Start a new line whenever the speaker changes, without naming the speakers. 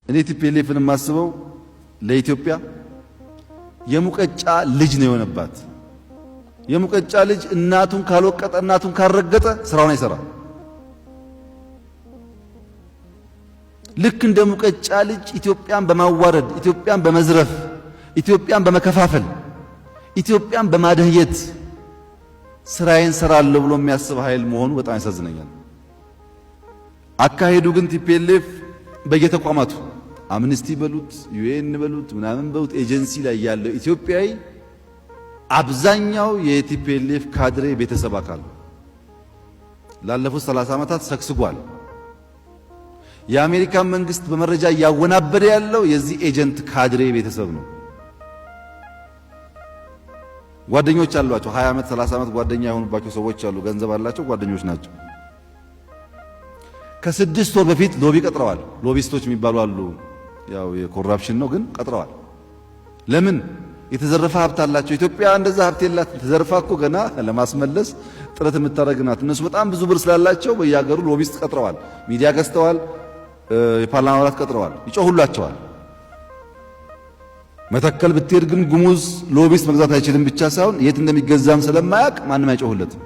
እኔ ቲፒኤልኤፍን የማስበው ለኢትዮጵያ የሙቀጫ ልጅ ነው የሆነባት። የሙቀጫ ልጅ እናቱን ካልወቀጠ እናቱን ካልረገጠ ስራውን አይሰራም። ልክ እንደ ሙቀጫ ልጅ ኢትዮጵያን በማዋረድ ኢትዮጵያን በመዝረፍ ኢትዮጵያን በመከፋፈል ኢትዮጵያን በማደህየት ስራዬን ሰራለሁ ብሎ የሚያስብ ኃይል መሆኑ በጣም ያሳዝነኛል። አካሄዱ ግን ቲፒኤልኤፍ በየተቋማቱ አምነስቲ በሉት ዩኤን በሉት ምናምን በሉት ኤጀንሲ ላይ ያለው ኢትዮጵያዊ አብዛኛው የቲፒኤልኤፍ ካድሬ ቤተሰብ አካል ላለፉት 30 ዓመታት ሰክስጓል። የአሜሪካን መንግስት በመረጃ እያወናበደ ያለው የዚህ ኤጀንት ካድሬ ቤተሰብ ነው። ጓደኞች አሏቸው 20 ዓመት 30 ዓመት ጓደኛ የሆኑባቸው ሰዎች አሉ። ገንዘብ አላቸው፣ ጓደኞች ናቸው። ከ6 ወር በፊት ሎቢ ቀጥረዋል። ሎቢስቶች የሚባሉ አሉ። ያው የኮራፕሽን ነው ግን ቀጥረዋል። ለምን? የተዘረፈ ሀብት አላቸው። ኢትዮጵያ እንደዛ ሀብት የላት። ተዘርፋ እኮ ገና ለማስመለስ ጥረት የምታደርግ ናት። እነሱ በጣም ብዙ ብር ስላላቸው በየሀገሩ ሎቢስት ቀጥረዋል። ሚዲያ ገዝተዋል። የፓርላማ አባላት ቀጥረዋል። ይጮሁላቸዋል። መተከል ብትሄድ ግን ጉሙዝ ሎቢስት መግዛት አይችልም ብቻ ሳይሆን የት እንደሚገዛም ስለማያውቅ ማንም አይጮህለትም።